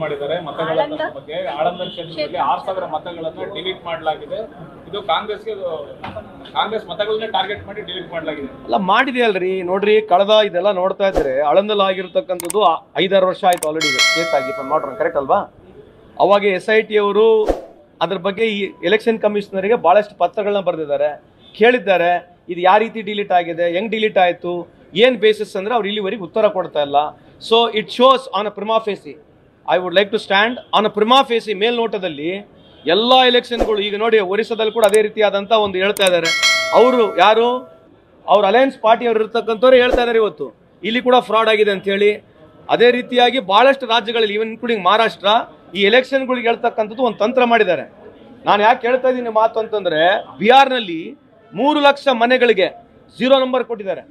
ಮಾಡಿದ್ದಾರೆ ಮತಗಳ ಬಗ್ಗೆ. ಆಳಂದ ಕ್ಷೇತ್ರದಲ್ಲಿ 6000 ಮತಗಳನ್ನ ಡಿಲೀಟ್ ಮಾಡಲಾಗಿದೆ. ಇದು ಕಾಂಗ್ರೆಸ್ ಮತಗಳನ್ನ ಟಾರ್ಗೆಟ್ ಮಾಡಿ ಡಿಲೀಟ್ ಮಾಡಲಾಗಿದೆ. ಅಲ್ಲ ಮಾಡಿದೆ ಅಲ್ರಿ. ನೋಡ್ರಿ, ಕಳೆದ ಇದೆಲ್ಲ ನೋಡ್ತಾ ಇದ್ರೆ ಆಳಂದಲ್ಲಿ ಆಗಿರ್ತಕ್ಕಂಥದ್ದು 5-6 ವರ್ಷ ಆಯ್ತು ಆಲ್ರೆಡಿ ಕೇಸ್ ಆಗಿ. ಮಾಡ್ರ ಕರೆಕ್ಟ್ ಅಲ್ವಾ? ಅವಾಗ SIT ಅವರು ಅದ್ರ ಬಗ್ಗೆ ಈ ಎಲೆಕ್ಷನ್ ಕಮಿಷನರ್ಗೆ ಬಹಳಷ್ಟು ಪತ್ರಗಳನ್ನ ಬರೆದಿದ್ದಾರೆ, ಕೇಳಿದ್ದಾರೆ ಇದು ಯಾವ ರೀತಿ ಡಿಲೀಟ್ ಆಗಿದೆ, ಹೆಂಗ್ ಡಿಲೀಟ್ ಆಯ್ತು, ಏನ್ ಬೇಸಿಸ್ ಅಂದ್ರೆ ಅವ್ರು ಇಲ್ಲಿವರೆಗೆ ಉತ್ತರ ಕೊಡ್ತಾ ಇಲ್ಲ. So it shows on a prima facie, I would like to stand on a prima facie ಮೇಲ್ನೋಟದಲ್ಲಿ ಎಲ್ಲ ಎಲೆಕ್ಷನ್ಗಳು ಈಗ ನೋಡಿ ಒರಿಸ್ಸಾದಲ್ಲಿ ಕೂಡ ಅದೇ ರೀತಿಯಾದಂತ ಒಂದು ಹೇಳ್ತಾ ಇದ್ದಾರೆ. ಅವರು ಯಾರು ಅವ್ರ ಅಲಯನ್ಸ್ ಪಾರ್ಟಿ ಅವ್ರು ಇರ್ತಕ್ಕಂಥವ್ರು ಹೇಳ್ತಾ ಇದ್ದಾರೆ ಇವತ್ತು ಇಲ್ಲಿ ಕೂಡ ಫ್ರಾಡ್ ಆಗಿದೆ ಅಂತ ಹೇಳಿ. ಅದೇ ರೀತಿಯಾಗಿ ಬಹಳಷ್ಟು ರಾಜ್ಯಗಳಲ್ಲಿ ಈವನ್ ಇನ್ಕ್ಲೂಡಿಂಗ್ ಮಹಾರಾಷ್ಟ್ರ ಈ ಎಲೆಕ್ಷನ್ಗಳಿಗೆ ಹೇಳ್ತಕ್ಕಂಥದ್ದು ಒಂದು ತಂತ್ರ ಮಾಡಿದ್ದಾರೆ. ನಾನು ಯಾಕೆ ಹೇಳ್ತಾ ಇದ್ದೀನಿ ಮಾತು ಅಂತಂದ್ರೆ, ಬಿಹಾರ್ನಲ್ಲಿ 3 ಲಕ್ಷ ಮನೆಗಳಿಗೆ 0 ನಂಬರ್ ಕೊಟ್ಟಿದ್ದಾರೆ.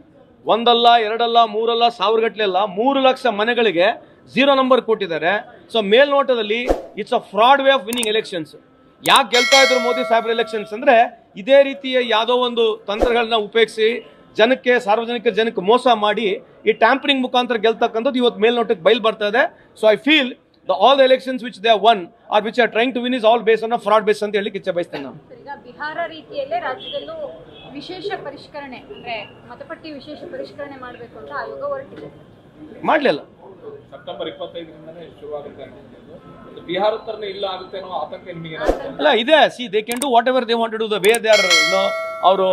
1 ಅಲ್ಲ 2 ಅಲ್ಲ 3 ಅಲ್ಲ 1000 ಗಟ್ಟಲೆ ಅಲ್ಲ, 3 ಲಕ್ಷ ಮನೆಗಳಿಗೆ 0 ನಂಬರ್ ಕೊಟ್ಟಿದ್ದಾರೆ. ಸೊ ಮೇಲ್ನೋಟದಲ್ಲಿ it's a fraud way of winning elections. ಯಾಕೆ ಗೆಲ್ತಾ ಇದ್ರು ಮೋದಿ ಸಾಹೇಬ್ರ ಎಲೆಕ್ಷನ್ಸ್ ಅಂದ್ರೆ ಇದೇ ರೀತಿಯ ಯಾವುದೋ ಒಂದು ತಂತ್ರಗಳನ್ನ ಉಪಯೋಗಿಸಿ ಜನಕ್ಕೆ, ಸಾರ್ವಜನಿಕ ಜನಕ್ಕೆ ಮೋಸ ಮಾಡಿ ಈ ಟ್ಯಾಂಪರಿಂಗ್ ಮುಖಾಂತರ ಗೆಲ್ತಕ್ಕಂಥದ್ದು ಇವತ್ತು ಮೇಲ್ನೋಟಕ್ಕೆ ಬಯಲು ಬರ್ತಾ ಇದೆ. So I feel all the elections which they have won or which are trying to win is all based on a fraud base ಅಂತ ಹೇಳಿ ಇಚ್ಛೆ ಬಯಸ್ತೇನೆ ನಾನು. ಈಗ ಬಿಹಾರ ರೀತಿಯಲ್ಲೇ ರಾಜ್ಯದಲ್ಲೂ ವಿಶೇಷ ಪರಿಷ್ಕರಣೆ ಅಂದ್ರೆ ಮತಪಟ್ಟಿ ವಿಶೇಷ ಪರಿಷ್ಕರಣೆ ಮಾಡಬೇಕು ಅಂತ ಆಯೋಗ ಹೊರಟಿದೆ. ಮಾಡಲಿಲ್ಲ. ಸೆಪ್ಟೆಂಬರ್ 25ರಿಂದನೇ ಶುರುವಾಗುತ್ತೆ ಅಂತ. ಬಿಹಾರದ ತರನೇ ಇಲ್ಲ ಆಗುತ್ತೆ ಅನ್ನೋ ಆತಂಕ ನಿಮಗೆ ಇಲ್ಲ ಇದೆ. See they can do whatever they want to do. The way they are ಅವರು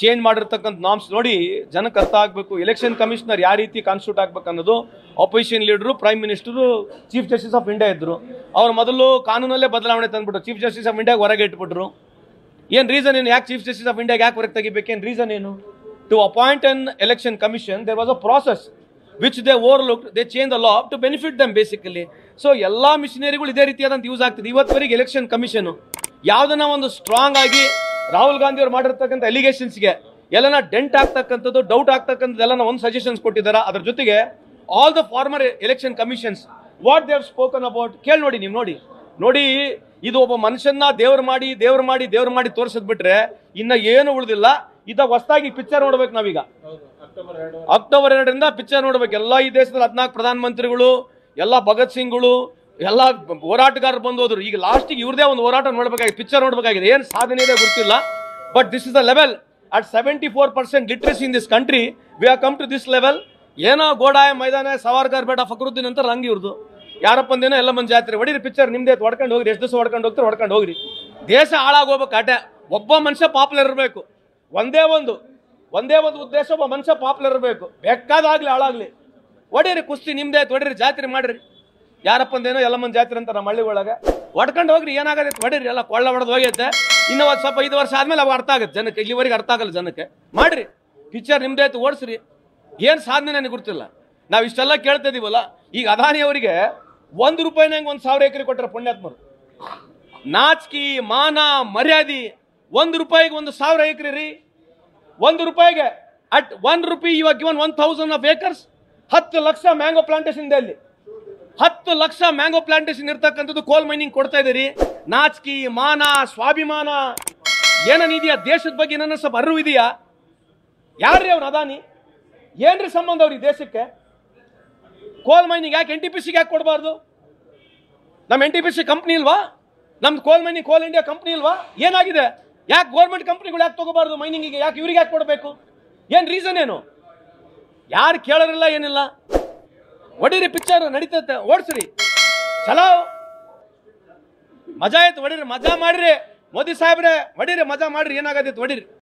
ಚೇಂಜ್ ಮಾಡಿರ್ತಕ್ಕಂಥ ನಾಮ್ಸ್ ನೋಡಿ ಜನಕ್ಕೆ ಅರ್ಥ ಆಗಬೇಕು. ಎಲೆಕ್ಷನ್ ಕಮಿಷನರ್ ಯಾವ ರೀತಿ ಕಾನ್ಸ್ಟಿಟ್ಯೂಟ್ ಆಗ್ಬೇಕು ಅನ್ನೋದು opposition leader, prime minister, chief justice of India ಇದ್ರು. ಅವ್ರು ಮೊದಲು ಕಾನೂನಲ್ಲೇ ಬದಲಾವಣೆ ತಂದ್ಬಿಟ್ರು, ಚೀಫ್ ಜಸ್ಟಿಸ್ ಆಫ್ ಇಂಡಿಯಾಗೆ ಹೊರಗೆ ಇಟ್ಬಿಟ್ರು. ಏನು ರೀಸನ್ ಏನು? ಯಾಕೆ ಚೀಫ್ ಜಸ್ಟಿಸ್ ಆಫ್ ಇಂಡಿಯಾಗೆ ಯಾಕೆ ಹೊರಗೆ ತೆಗಿಬೇಕೇನು ರೀಸನ್ ಏನು? To appoint an election commission there was a process which they overlooked. They changed the law to benefit them basically. So ಎಲ್ಲಾ ಮಿಷನರಿಗಳು ಇದೇ ರೀತಿಯಾದಂತ ಯೂಸ್ ಆಗ್ತದೆ. ಇವತ್ತವರೆಗೆ ಎಲೆಕ್ಷನ್ ಕಮಿಷನ್ ಯಾವುದನ್ನ ಒಂದು ಸ್ಟ್ರಾಂಗ್ ಆಗಿ ರಾಹುಲ್ ಗಾಂಧಿ ಅವರು ಮಾಡಿರ್ತಕ್ಕಂಥ ಎಲಿಗೇಷನ್ಸ್ಗೆ ಎಲ್ಲನ ಡೆಂಟ್ ಆಗ್ತಕ್ಕಂಥದ್ದು, ಡೌಟ್ ಆಗ್ತಕ್ಕಂಥದ್ದು ಎಲ್ಲ ಒಂದು ಸಜೆಷನ್ಸ್ ಕೊಟ್ಟಿದ್ದಾರೆ. ಅದ್ರ ಜೊತೆಗೆ all the farmer election commissions what they have spoken about ಕೇಳಿ ನೋಡಿ. ನೀವು ನೋಡಿ ಇದು ಒಬ್ಬ ಮನುಷ್ಯನ ದೇವ್ರು ಮಾಡಿ ತೋರಿಸದ್ ಬಿಟ್ರೆ ಇನ್ನ ಏನು ಉಳಿದಿಲ್ಲ. ಇದ ಹೊಸದಾಗಿ ಪಿಕ್ಚರ್ ನೋಡ್ಬೇಕು ನಾವೀಗ. ಅಕ್ಟೋಬರ್ 2ರಿಂದ ಪಿಕ್ಚರ್ ನೋಡ್ಬೇಕು. ಎಲ್ಲ ಈ ದೇಶದಲ್ಲಿ 14 ಪ್ರಧಾನ ಮಂತ್ರಿಗಳು, ಎಲ್ಲ ಭಗತ್ ಸಿಂಗ್ಗಳು, ಎಲ್ಲ ಹೋರಾಟಗಾರರು ಬಂದು ಹೋದ್ರು. ಈಗ ಲಾಸ್ಟಿಗೆ ಇವ್ರದೇ ಒಂದು ಹೋರಾಟ ನೋಡ್ಬೇಕಾಗಿದೆ, ಪಿಕ್ಚರ್ ನೋಡ್ಬೇಕಾಗಿದೆ. ಏನ್ ಸಾಧನೆ ಇದೆ ಗೊತ್ತಿಲ್ಲ. But this is the level at 74% literacy in this country. We have come to this level. ಏನೋ ಗೋಡಾಯ ಮೈದಾನ ಸವಾರ್ಕರ್ ಬೇಡ ಫಕ್ರುದ್ದೀನ್ ಅಂತ ರಂಗಿ ಇವ್ರದ್ದು. ಯಾರಪ್ಪಂದೇನೋ ಎಲ್ಲ ಮಂದಿ ಜಾತ್ರೆ ಹೊಡೀರಿ ಪಿಕ್ಚರ್ ನಿಮ್ದೇ ಹೊಡ್ಕೊಂಡು ಹೋಗ್ರಿ. ಎಷ್ಟು ದಿವಸ ಹೊಡ್ಕೊಂಡು ಹೋಗ್ರಿ. ದೇಶ ಹಾಳಾಗೋಗ್ಬೇಕು. ಆಟ ಒಬ್ಬ ಮನುಷ್ಯ ಪಾಪ್ಯುಲರ್ ಇರಬೇಕು. ಒಂದೇ ಒಂದು ಉದ್ದೇಶ, ಒಬ್ಬ ಮನುಷ್ಯ ಪಾಪ್ಯುಲರ್ ಇರಬೇಕು. ಬೇಕಾದಾಗ್ಲಿ ಹಾಳಾಗ್ಲಿ ಹೊಡೀರಿ, ಕುಸ್ತಿ ನಿಮ್ದೇ ಹೊಡೀರಿ, ಜಾತ್ರೆ ಮಾಡ್ರಿ. ಯಾರಪ್ಪಂದೇನೋ ಎಲ್ಲ ಮಂದಿ ಜಾತ್ರೆ ಅಂತ ನಮ್ಮ ಹಳ್ಳಿಗಳೊಳಗೆ ಹೊಡ್ಕೊಂಡು ಹೋಗ್ರಿ. ಏನಾಗತ್ತೆ ಹೊಡೀರಿ, ಎಲ್ಲ ಕೊಳ್ಳ ಹೊಡೆದು ಹೋಗೈತೆ. ಇನ್ನೂ ಒಂದು ಸ್ವಲ್ಪ 5 ವರ್ಷ ಆದ್ಮೇಲೆ ಅವು ಅರ್ಥ ಆಗುತ್ತೆ ಜನಕ್ಕೆ. ಇಲ್ಲಿವರೆಗೆ ಅರ್ಥ ಆಗಲ್ಲ ಜನಕ್ಕೆ. ಮಾಡ್ರಿ ಪಿಕ್ಚರ್ ನಿಮ್ದೇ ಆಯ್ತು, ಓಡಿಸ್ರಿ. ಏನು ಸಾಧನೆ ನನಗೆ ಗೊತ್ತಿಲ್ಲ. ನಾವು ಇಷ್ಟೆಲ್ಲ ಕೇಳ್ತಾ ಇದೀವಲ್ಲ. ಈಗ ಅದಾನಿ ಅವರಿಗೆ 1 ರೂಪಾಯಿನ 1,000 ಎಕರೆ ಕೊಟ್ಟರೆ ಪುಣ್ಯಾತ್ಮರು. ನಾಚಿಕೆ ಮಾನ ಮರ್ಯಾದೆ. 1 ರೂಪಾಯಿಗೆ 1,000 ಎಕರೆ ರೀ. 1 ರೂಪಾಯಿಗೆ ಅಟ್ 1 ರೂಪಿ ಇವಾಗ given 1,000 of acres. 10 lakh mango plantation ಇದೆ ಅಲ್ಲಿ. 10 ಲಕ್ಷ ಮ್ಯಾಂಗೋ ಪ್ಲಾಂಟೇಶನ್ ಇರ್ತಕ್ಕಂಥದ್ದು ಕೋಲ್ ಮೈನಿಂಗ್ ಕೊಡ್ತಾ ಇದೀರಿ. ನಾಚಿಕೆ ಮಾನ ಸ್ವಾಭಿಮಾನ ಏನನಿದೆಯಾ? ದೇಶದ ಬಗ್ಗೆ ನನ್ನ ಸ್ವಲ್ಪ ಅರಿವು ಇದೆಯಾ? ಯಾರ್ರಿ ಅವ್ರು ಅದಾನಿ? ಏನ್ರಿ ಸಂಬಂಧ ಅವ್ರಿಗೆ ದೇಶಕ್ಕೆ? ಕೋಲ್ ಮೈನಿಂಗ್ ಯಾಕೆ NTPC ಯಾಕೆ ಕೊಡಬಾರ್ದು? ನಮ್ಮ NTPC ಕಂಪ್ನಿ ಇಲ್ವಾ? ನಮ್ದು ಕೋಲ್ ಮೈನಿಂಗ್ ಕೋಲ್ ಇಂಡಿಯಾ ಕಂಪ್ನಿ ಇಲ್ವಾ? ಏನಾಗಿದೆ? ಯಾಕೆ ಗೌರ್ಮೆಂಟ್ ಕಂಪ್ನಿಗಳು ಯಾಕೆ ತಗೋಬಾರ್ದು ಮೈನಿಂಗಿಗೆ? ಯಾಕೆ ಇವ್ರಿಗೆ ಯಾಕೆ ಕೊಡಬೇಕು? ಏನು ರೀಸನ್ ಏನು? ಯಾರು ಕೇಳೋರಿಲ್ಲ, ಏನಿಲ್ಲ. ಹೊಡೀರಿ ಪಿಕ್ಚರ್ ನಡೀತೈತೆ, ಓಡಿಸ್ರಿ, ಚಲೋ ಮಜಾ ಆಯ್ತು. ಹೊಡೀರಿ, ಮಜಾ ಮಾಡ್ರಿ. ಮೋದಿ ಸಾಹೇಬ್ರೆ ಹೊಡೀರಿ, ಮಜಾ ಮಾಡ್ರಿ. ಏನಾಗತ್ತೈತೆ ಹೊಡೀರಿ.